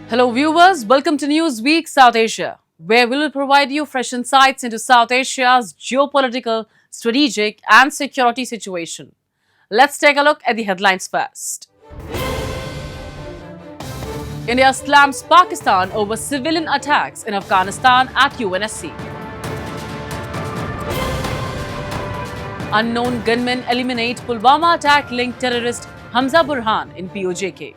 Hello viewers, welcome to Newsweek South Asia, where we will provide you fresh insights into South Asia's geopolitical, strategic and security situation. Let's take a look at the headlines first. India slams Pakistan over civilian attacks in Afghanistan at UNSC. Unknown gunmen eliminate Pulwama attack-linked terrorist Hamza Burhan in POJK.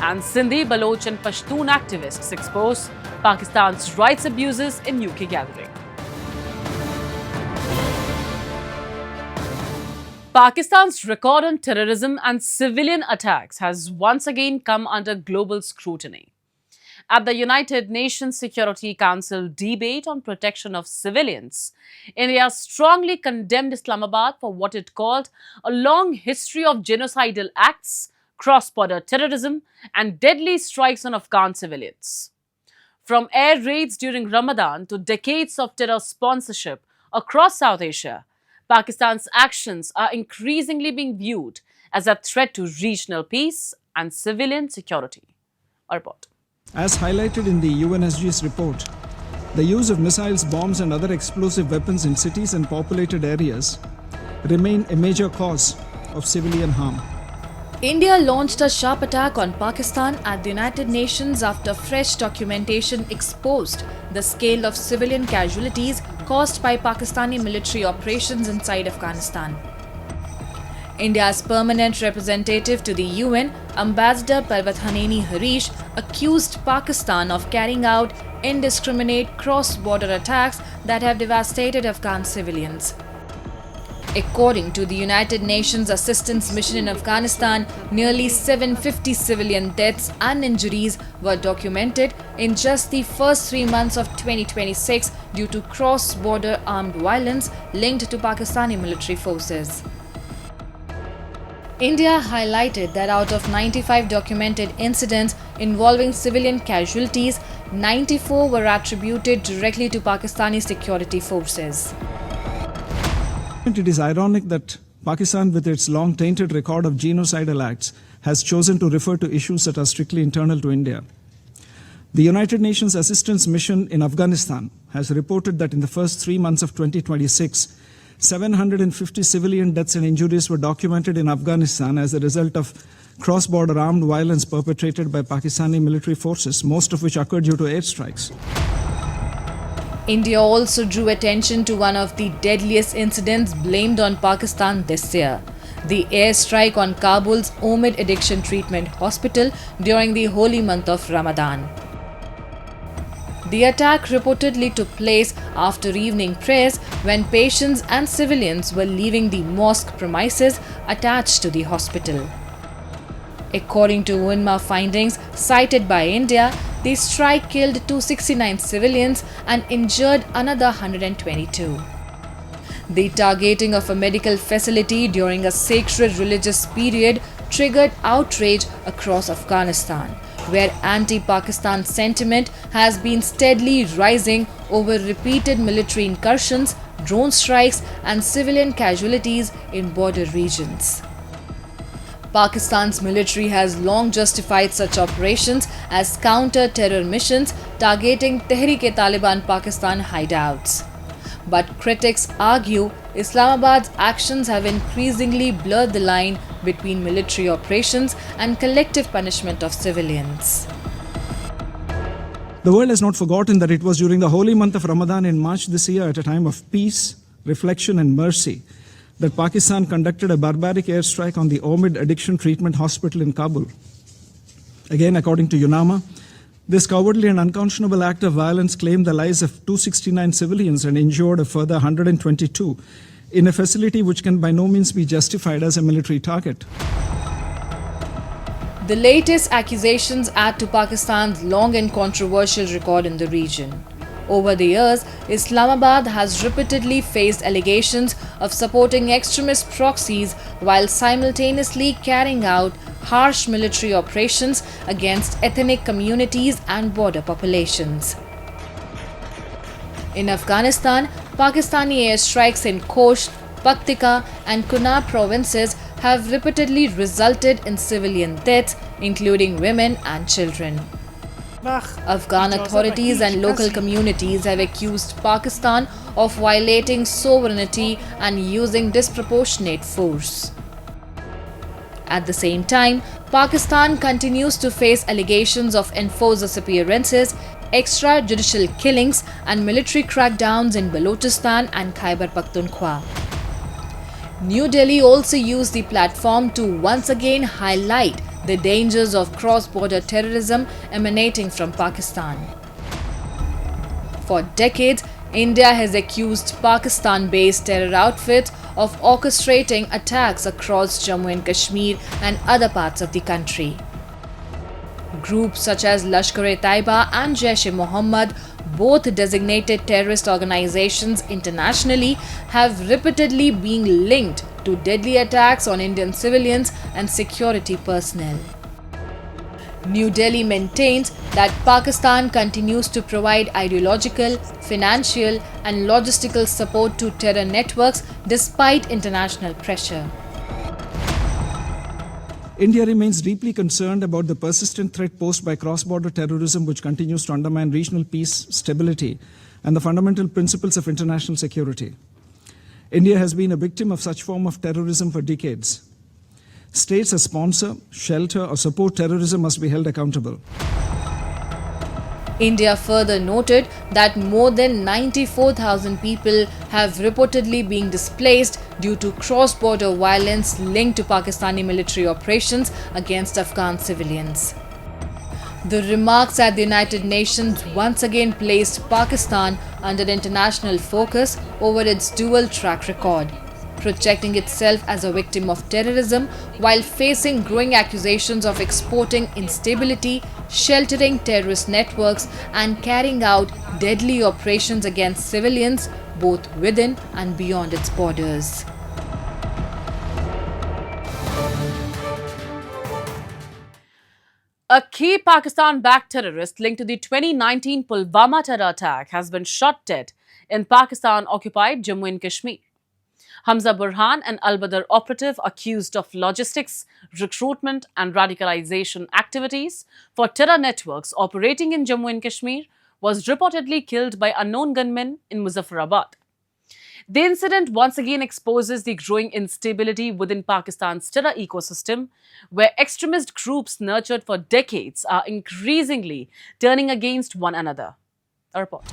And Sindhi, Baloch and Pashtun activists expose Pakistan's rights abuses in UK gathering. Pakistan's record on terrorism and civilian attacks has once again come under global scrutiny. At the United Nations Security Council debate on protection of civilians, India strongly condemned Islamabad for what it called a long history of genocidal acts, cross-border terrorism and deadly strikes on Afghan civilians. From air raids during Ramadan to decades of terror sponsorship across South Asia, Pakistan's actions are increasingly being viewed as a threat to regional peace and civilian security. A report. As highlighted in the UNSG's report, the use of missiles, bombs and other explosive weapons in cities and populated areas remain a major cause of civilian harm. India launched a sharp attack on Pakistan at the United Nations after fresh documentation exposed the scale of civilian casualties caused by Pakistani military operations inside Afghanistan. India's permanent representative to the UN, Ambassador Parvathaneni Harish, accused Pakistan of carrying out indiscriminate cross-border attacks that have devastated Afghan civilians. According to the United Nations Assistance Mission in Afghanistan, nearly 750 civilian deaths and injuries were documented in just the first 3 months of 2026 due to cross-border armed violence linked to Pakistani military forces. India highlighted that out of 95 documented incidents involving civilian casualties, 94 were attributed directly to Pakistani security forces. It is ironic that Pakistan, with its long tainted record of genocidal acts, has chosen to refer to issues that are strictly internal to India. The United Nations Assistance Mission in Afghanistan has reported that in the first 3 months of 2026, 750 civilian deaths and injuries were documented in Afghanistan as a result of cross-border armed violence perpetrated by Pakistani military forces, most of which occurred due to airstrikes. India also drew attention to one of the deadliest incidents blamed on Pakistan this year, the airstrike on Kabul's Omid Addiction Treatment Hospital during the holy month of Ramadan. The attack reportedly took place after evening prayers when patients and civilians were leaving the mosque premises attached to the hospital. According to UNMA findings cited by India, the strike killed 269 civilians and injured another 122. The targeting of a medical facility during a sacred religious period triggered outrage across Afghanistan, where anti-Pakistan sentiment has been steadily rising over repeated military incursions, drone strikes and civilian casualties in border regions. Pakistan's military has long justified such operations as counter-terror missions targeting Tehreek-e-Taliban Pakistan hideouts. But critics argue Islamabad's actions have increasingly blurred the line between military operations and collective punishment of civilians. The world has not forgotten that it was during the holy month of Ramadan in March this year, at a time of peace, reflection and mercy, that Pakistan conducted a barbaric airstrike on the Omid Addiction Treatment Hospital in Kabul. Again, according to UNAMA, this cowardly and unconscionable act of violence claimed the lives of 269 civilians and injured a further 122 in a facility which can by no means be justified as a military target. The latest accusations add to Pakistan's long and controversial record in the region. Over the years, Islamabad has repeatedly faced allegations of supporting extremist proxies while simultaneously carrying out harsh military operations against ethnic communities and border populations. In Afghanistan, Pakistani airstrikes in Khost, Paktika and Kunar provinces have repeatedly resulted in civilian deaths, including women and children. Afghan authorities and local communities have accused Pakistan of violating sovereignty and using disproportionate force. At the same time, Pakistan continues to face allegations of enforced disappearances, extrajudicial killings, and military crackdowns in Balochistan and Khyber Pakhtunkhwa. New Delhi also used the platform to once again highlight the dangers of cross-border terrorism emanating from Pakistan. For decades, India has accused Pakistan-based terror outfits of orchestrating attacks across Jammu and Kashmir and other parts of the country. Groups such as Lashkar-e-Taiba and Jaish-e-Mohammed, both designated terrorist organizations internationally, have repeatedly been linked to deadly attacks on Indian civilians and security personnel. New Delhi maintains that Pakistan continues to provide ideological, financial, and logistical support to terror networks despite international pressure. India remains deeply concerned about the persistent threat posed by cross-border terrorism, which continues to undermine regional peace, stability, and the fundamental principles of international security. India has been a victim of such form of terrorism for decades. States that sponsor, shelter, or support terrorism must be held accountable. India further noted that more than 94,000 people have reportedly been displaced due to cross-border violence linked to Pakistani military operations against Afghan civilians. The remarks at the United Nations once again placed Pakistan under international focus over its dual track record, projecting itself as a victim of terrorism while facing growing accusations of exporting instability, sheltering terrorist networks, and carrying out deadly operations against civilians both within and beyond its borders. A key Pakistan-backed terrorist linked to the 2019 Pulwama terror attack has been shot dead in Pakistan-occupied Jammu and Kashmir. Hamza Burhan, an Al-Badr operative accused of logistics, recruitment and radicalisation activities for terror networks operating in Jammu and Kashmir, was reportedly killed by unknown gunmen in Muzaffarabad. The incident once again exposes the growing instability within Pakistan's terror ecosystem, where extremist groups nurtured for decades are increasingly turning against one another. A report.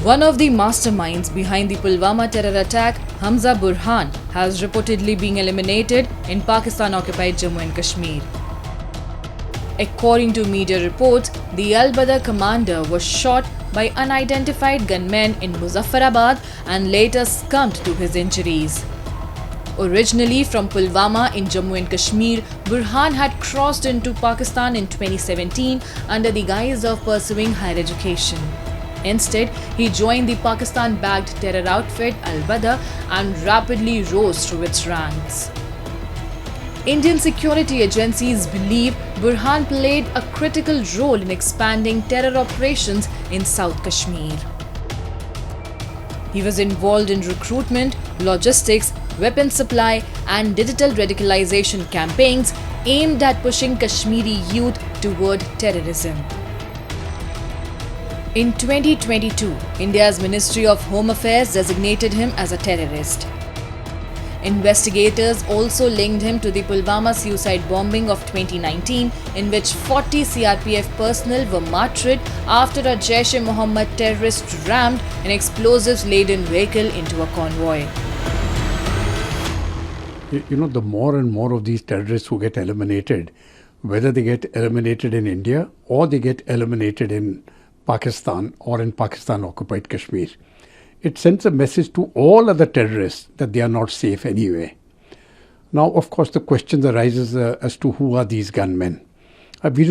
One of the masterminds behind the Pulwama terror attack, Hamza Burhan, has reportedly been eliminated in Pakistan-occupied Jammu and Kashmir. According to media reports, the Al-Badr commander was shot by unidentified gunmen in Muzaffarabad and later succumbed to his injuries. Originally from Pulwama in Jammu and Kashmir, Burhan had crossed into Pakistan in 2017 under the guise of pursuing higher education. Instead, he joined the Pakistan-backed terror outfit Al-Badr and rapidly rose through its ranks. Indian security agencies believe Burhan played a critical role in expanding terror operations in South Kashmir. He was involved in recruitment, logistics, weapons supply, and digital radicalisation campaigns aimed at pushing Kashmiri youth toward terrorism. In 2022, India's Ministry of Home Affairs designated him as a terrorist. Investigators also linked him to the Pulwama suicide bombing of 2019, in which 40 CRPF personnel were martyred after a Jaish-e-Mohammed terrorist rammed an explosives-laden vehicle into a convoy. You know, the more and more of these terrorists who get eliminated, whether they get eliminated in India or they get eliminated in Pakistan or in Pakistan-occupied Kashmir, it sends a message to all other terrorists that they are not safe anyway. Now, of course, the question arises as to who are these gunmen. We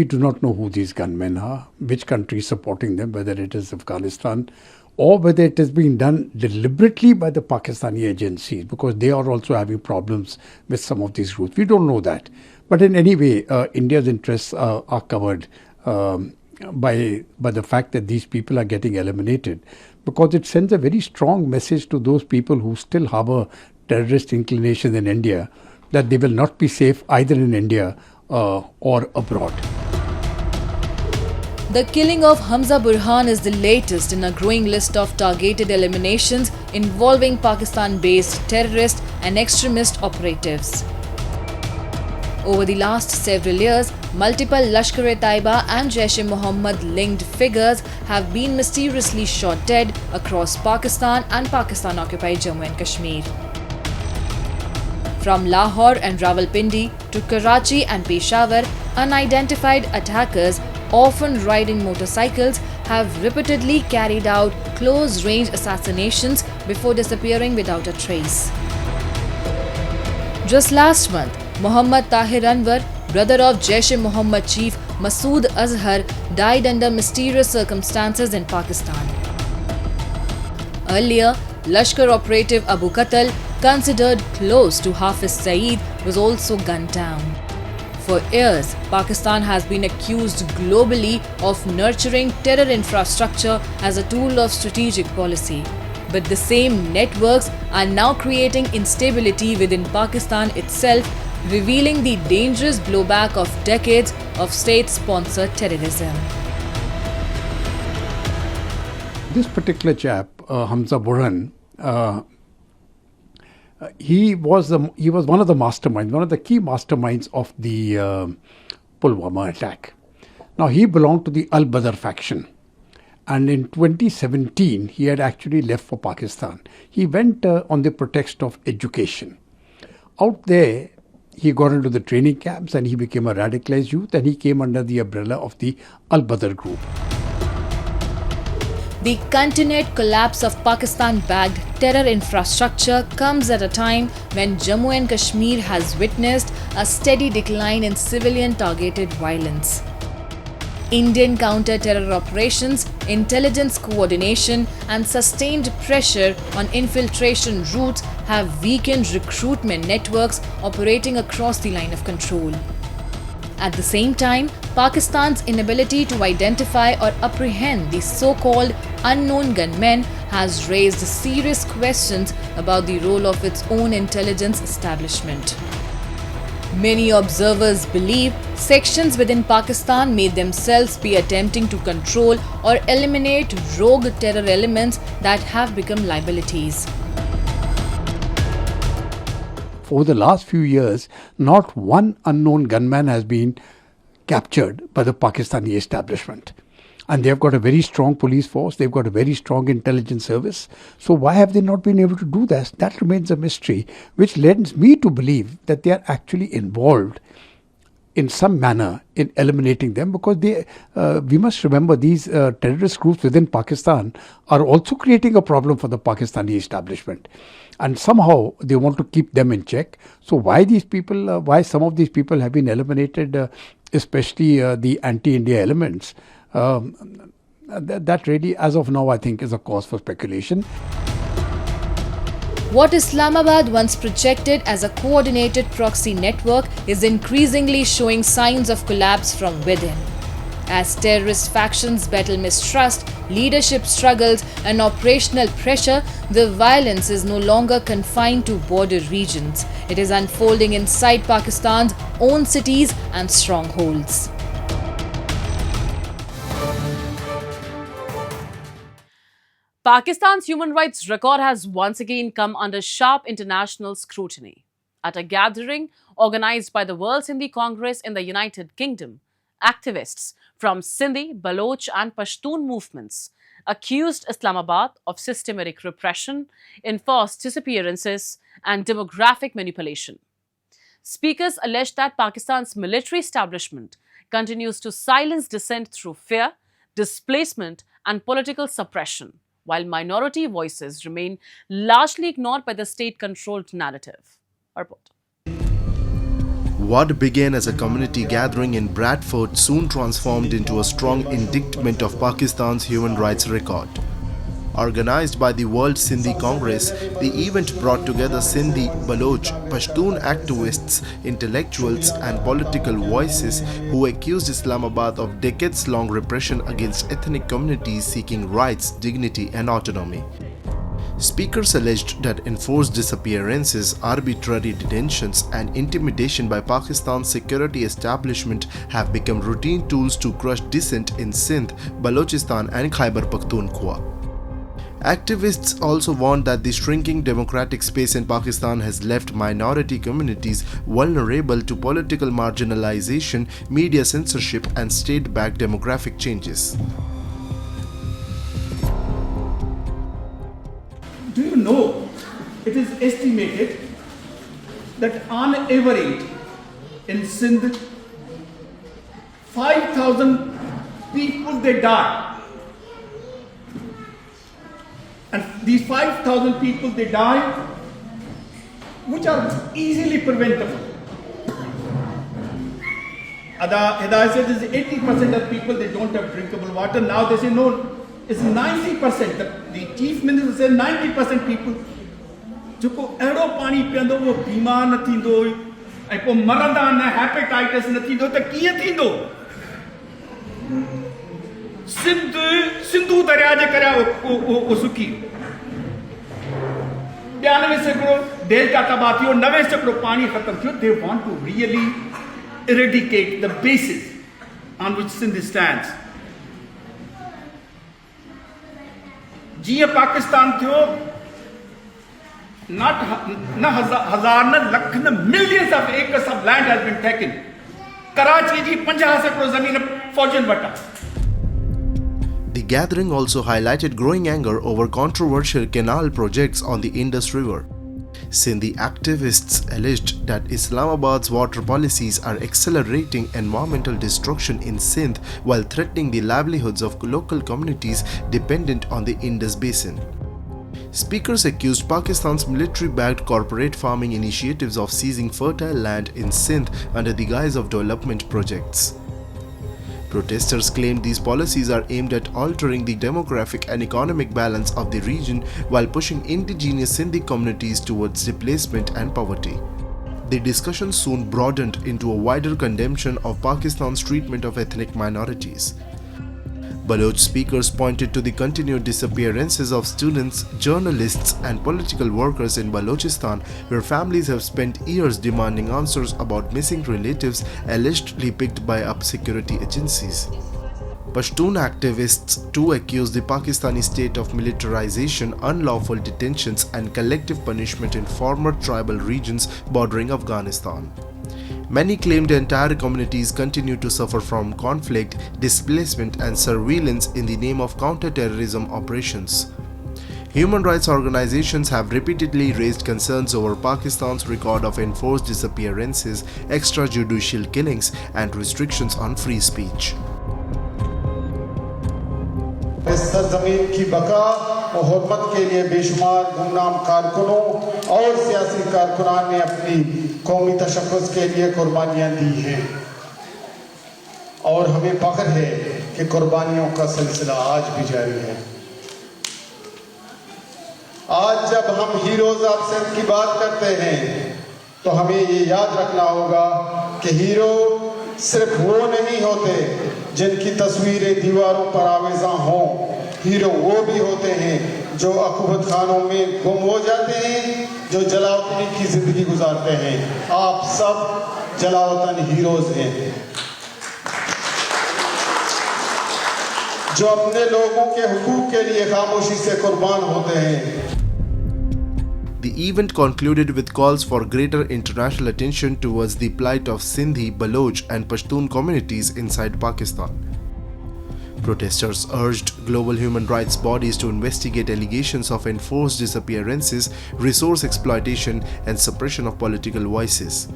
do not know who these gunmen are, which country is supporting them, whether it is Afghanistan or whether it is being done deliberately by the Pakistani agencies, because they are also having problems with some of these groups. We don't know that. But in any way, India's interests are covered by the fact that these people are getting eliminated, because it sends a very strong message to those people who still harbor terrorist inclinations in India, that they will not be safe either in India or abroad. The killing of Hamza Burhan is the latest in a growing list of targeted eliminations involving Pakistan-based terrorist and extremist operatives. Over the last several years, multiple Lashkar-e-Taiba and Jaish-e-Mohammed linked figures have been mysteriously shot dead across Pakistan and Pakistan-occupied Jammu and Kashmir. From Lahore and Rawalpindi to Karachi and Peshawar, unidentified attackers, often riding motorcycles, have repeatedly carried out close-range assassinations before disappearing without a trace. Just last month, Muhammad Tahir Anwar, brother of Jaish-e-Mohammed chief Masood Azhar, died under mysterious circumstances in Pakistan. Earlier, Lashkar operative Abu Qatal, considered close to Hafiz Saeed, was also gunned down. For years, Pakistan has been accused globally of nurturing terror infrastructure as a tool of strategic policy. But the same networks are now creating instability within Pakistan itself, revealing the dangerous blowback of decades of state-sponsored terrorism. This particular chap, Hamza Burhan, he was one of the masterminds, one of the key masterminds of the Pulwama attack. Now, he belonged to the Al-Badr faction. And in 2017, he had actually left for Pakistan. He went on the pretext of education. Out there, he got into the training camps and he became a radicalized youth, and he came under the umbrella of the Al-Badr group. The continued collapse of Pakistan-backed terror infrastructure comes at a time when Jammu and Kashmir has witnessed a steady decline in civilian-targeted violence. Indian counter-terror operations, intelligence coordination, and sustained pressure on infiltration routes have weakened recruitment networks operating across the line of control. At the same time, Pakistan's inability to identify or apprehend the so-called unknown gunmen has raised serious questions about the role of its own intelligence establishment. Many observers believe sections within Pakistan may themselves be attempting to control or eliminate rogue terror elements that have become liabilities. Over the last few years, not one unknown gunman has been captured by the Pakistani establishment. And they've got a very strong police force, they've got a very strong intelligence service. So why have they not been able to do that? That remains a mystery, which lends me to believe that they are actually involved in some manner in eliminating them, because we must remember these terrorist groups within Pakistan are also creating a problem for the Pakistani establishment. And somehow they want to keep them in check. So why some of these people have been eliminated, especially the anti-India elements, that really, as of now, I think is a cause for speculation. What Islamabad once projected as a coordinated proxy network is increasingly showing signs of collapse from within. As terrorist factions battle mistrust, leadership struggles, and operational pressure, the violence is no longer confined to border regions. It is unfolding inside Pakistan's own cities and strongholds. Pakistan's human rights record has once again come under sharp international scrutiny. At a gathering organized by the World Sindhi Congress in the United Kingdom, activists from Sindhi, Baloch and Pashtun movements accused Islamabad of systematic repression, enforced disappearances and demographic manipulation. Speakers alleged that Pakistan's military establishment continues to silence dissent through fear, displacement and political suppression, while minority voices remain largely ignored by the state-controlled narrative. Report. What began as a community gathering in Bradford soon transformed into a strong indictment of Pakistan's human rights record. Organized by the World Sindhi Congress, the event brought together Sindhi, Baloch, Pashtun activists, intellectuals and political voices who accused Islamabad of decades-long repression against ethnic communities seeking rights, dignity and autonomy. Speakers alleged that enforced disappearances, arbitrary detentions, and intimidation by Pakistan's security establishment have become routine tools to crush dissent in Sindh, Balochistan, and Khyber Pakhtunkhwa. Activists also warned that the shrinking democratic space in Pakistan has left minority communities vulnerable to political marginalization, media censorship, and state-backed demographic changes. Do you know, it is estimated that on average in Sindh, 5,000 people they die. And these 5,000 people they die, which are easily preventable. Hidayat said is 80% of people they don't have drinkable water. Now they say no, it's 90%. The chief minister said 90% people जो को अड़ो पानी पींदो वो बीमार न थींदो ऐं पोइ मरंदा न हेपेटाइटिस न थींदो त कीअं थींदो सिंधु दरिया जे करे वो सुकी 92 सैकड़ो डेल्टा तबाह थियो 90 सैकड़ो पानी खत्म थियो they want to really eradicate the basis on which Sindh stands. जीअं पाकिस्तान थियो not हजार न लख न millions of acres of land has been taken. Karachi जी 50 सैकड़ो ज़मीन फौजन वटा. The gathering also highlighted growing anger over controversial canal projects on the Indus River. Sindhi activists alleged that Islamabad's water policies are accelerating environmental destruction in Sindh while threatening the livelihoods of local communities dependent on the Indus basin. Speakers accused Pakistan's military-backed corporate farming initiatives of seizing fertile land in Sindh under the guise of development projects. Protesters claimed these policies are aimed at altering the demographic and economic balance of the region while pushing indigenous Sindhi communities towards displacement and poverty. The discussion soon broadened into a wider condemnation of Pakistan's treatment of ethnic minorities. Baloch speakers pointed to the continued disappearances of students, journalists, and political workers in Balochistan, where families have spent years demanding answers about missing relatives allegedly picked by up security agencies. Pashtun activists too accused the Pakistani state of militarization, unlawful detentions, and collective punishment in former tribal regions bordering Afghanistan. Many claimed entire communities continue to suffer from conflict, displacement, and surveillance in the name of counter-terrorism operations. Human rights organizations have repeatedly raised concerns over Pakistan's record of enforced disappearances, extrajudicial killings, and restrictions on free speech. इस सरजमीन की बका और हुर्मत के लिए बेशुमार गुमनाम कारकुनों और सियासी कारकुनान ने अपनी कौमी तशक्कुस के लिए कुर्बानियां दी हैं और हमें फख्र है कि कुर्बानियों का सिलसिला आज भी जारी है. आज जब हम हीरोज ऑफ सिंध की बात करते हैं तो हमें ये याद रखना होगा कि हीरो सिर्फ वो नहीं होते जिनकी तस्वीरें दीवारों पर आवेज़ा हों. हीरो वो भी होते हैं जो अकुबत खानों में गुम हो जाते हैं, जो जलावतनी की जिंदगी गुजारते हैं. आप सब जलावतन हीरोज हैं जो अपने लोगों के हुकूक के लिए खामोशी से कुर्बान होते हैं. The event concluded with calls for greater international attention towards the plight of Sindhi, Baloch, and Pashtun communities inside Pakistan. Protesters urged global human rights bodies to investigate allegations of enforced disappearances, resource exploitation, and suppression of political voices.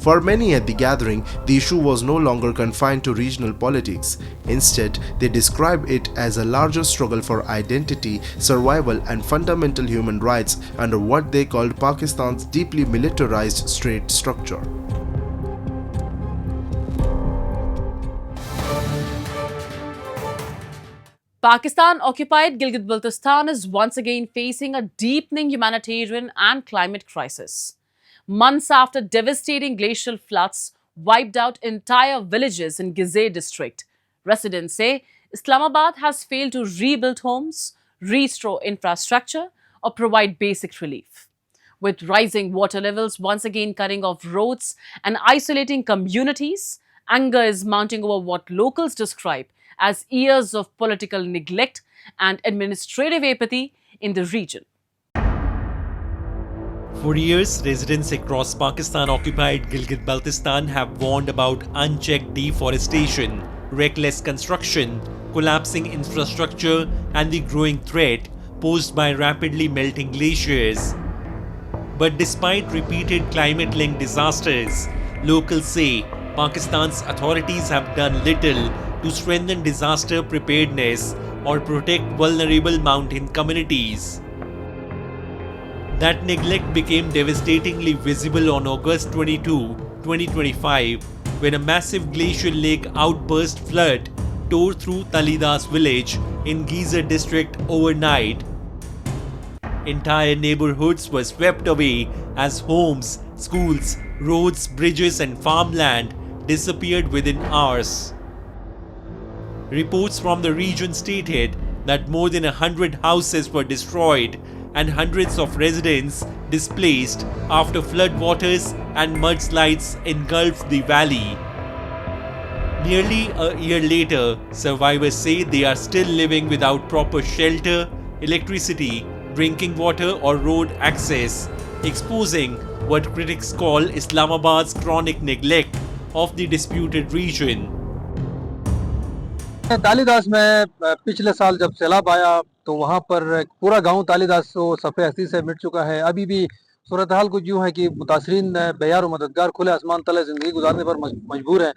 For many at the gathering, the issue was no longer confined to regional politics. Instead, they described it as a larger struggle for identity, survival, and fundamental human rights under what they called Pakistan's deeply militarized state structure. Pakistan-occupied Gilgit-Baltistan is once again facing a deepening humanitarian and climate crisis. Months after devastating glacial floods wiped out entire villages in Gizeh district, residents say Islamabad has failed to rebuild homes, restore infrastructure, or provide basic relief. With rising water levels once again cutting off roads and isolating communities, anger is mounting over what locals describe as years of political neglect and administrative apathy in the region. For years, residents across Pakistan-occupied Gilgit-Baltistan have warned about unchecked deforestation, reckless construction, collapsing infrastructure, and the growing threat posed by rapidly melting glaciers. But despite repeated climate-linked disasters, locals say Pakistan's authorities have done little to strengthen disaster preparedness or protect vulnerable mountain communities. That neglect became devastatingly visible on August 22, 2025, when a massive glacial lake outburst flood tore through Talidas village in Gezer district overnight. Entire neighborhoods were swept away as homes, schools, roads, bridges and farmland disappeared within hours. Reports from the region stated that more than 100 houses were destroyed and hundreds of residents displaced after floodwaters and mudslides engulfed the valley. Nearly a year later, survivors say they are still living without proper shelter, electricity, drinking water or road access, exposing what critics call Islamabad's chronic neglect of the disputed region. तालीदास में पिछले साल जब सैलाब आया तो वहाँ पर पूरा गांव तालीदास सफ़े हस्ती से मिट चुका है। अभी भी सूरत हाल कुछ यूँ है कि मुतासरीन बेयार और मददगार खुले आसमान तले ज़िंदगी गुजारने पर मजबूर हैं।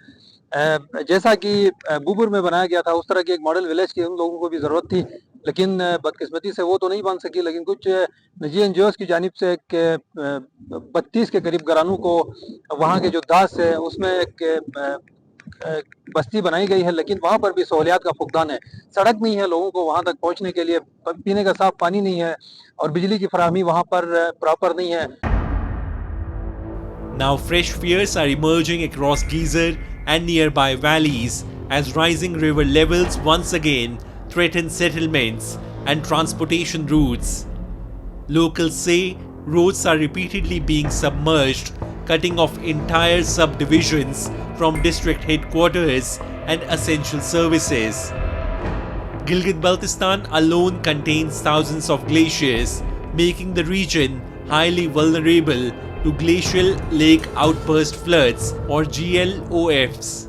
जैसा कि बुबुर में बनाया गया था उस तरह की एक मॉडल विलेज की उन लोगों को भी ज़रूरत थी, लेकिन बदकिस्मती से वो तो नहीं बन सकी। लेकिन कुछ निजी NGOs की जानिब से 32 के करीब घरानों को वहाँ के जो दास है उसमें एक बस्ती बनाई गई है, लेकिन वहाँ पर भी सहूलियात का फुकदान है। सड़क नहीं है लोगों को वहाँ तक पहुँचने के लिए, पीने का साफ पानी नहीं है और बिजली की फराहमी वहाँ पर प्रॉपर नहीं है। Now fresh fears are emerging across Gezer and nearby valleys as rising river levels once again threaten settlements and transportation routes. Locals say roads are repeatedly being submerged, cutting off entire subdivisions from district headquarters and essential services. Gilgit-Baltistan alone contains thousands of glaciers, making the region highly vulnerable to glacial lake outburst floods or GLOFs.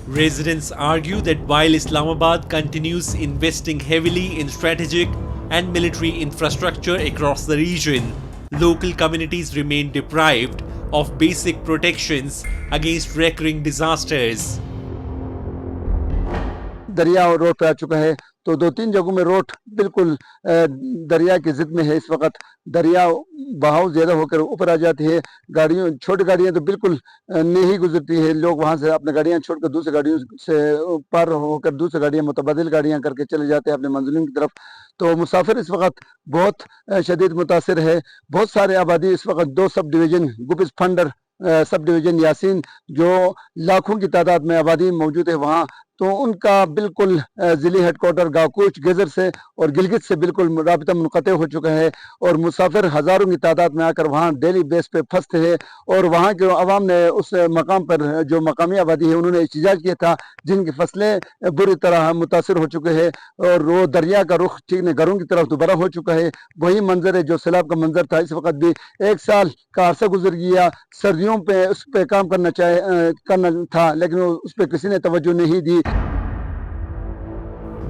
Residents argue that while Islamabad continues investing heavily in strategic and military infrastructure across the region, local communities remain deprived of basic protections against recurring disasters. दरिया और road पे आ चुका है, तो 2-3 जगहों में road बिल्कुल दरिया की जिद में है। इस वक्त दरिया बहाव ज्यादा होकर ऊपर आ जाती है। गाड़ियों, छोटी गाड़ियां तो बिल्कुल नहीं गुजरती है। लोग वहां से अपनी गाड़ियां छोड़कर दूसरी गाड़ियों से पार होकर दूसरी गाड़ियां मुतबादिल गाड़ियां करके चले जाते हैं अपने मंजिलों की तरफ। तो मुसाफिर इस वक्त बहुत शदीद मुतासिर है। बहुत सारे आबादी इस वक्त 2 sub division Gupis Phander sub division Yasin जो लाखों की तादाद में आबादी मौजूद है वहाँ, तो उनका बिल्कुल जिले हेडक्वार्टर गावकुच गेजर से और गिलगित से बिल्कुल राबिता मुनक़ते हो चुका है और मुसाफिर हज़ारों की तादाद में आकर वहाँ डेली बेस पे फंसते हैं। और वहाँ के अवाम ने उस मकाम पर जो मकामी आबादी है उन्होंने एहतजाज किया था, जिनकी फसलें बुरी तरह मुतासर हो चुके हैं और वो दरिया का रुख ठीक ने घरों की तरफ दोबारा हो चुका है। वही मंजर है जो सैलाब का मंजर था। इस वक्त भी 1 साल का अरसा गुजर गया, सर्दियों पे उस पर काम करना था, लेकिन उस पर किसी ने तवज्जो नहीं दी।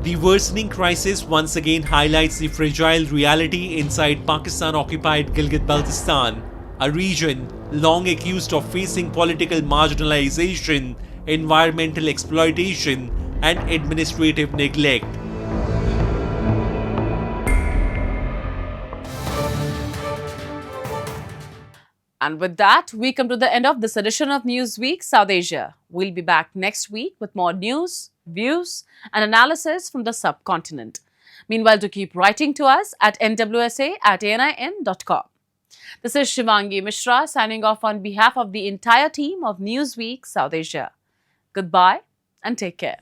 The worsening crisis once again highlights the fragile reality inside Pakistan-occupied Gilgit-Baltistan, a region long accused of facing political marginalization, environmental exploitation, and administrative neglect. And with that, we come to the end of this edition of Newsweek South Asia. We'll be back next week with more news, views, and analysis from the subcontinent. Meanwhile, do keep writing to us at nwsa@anin.com. This is Shivangi Mishra signing off on behalf of the entire team of Newsweek South Asia. Goodbye and take care.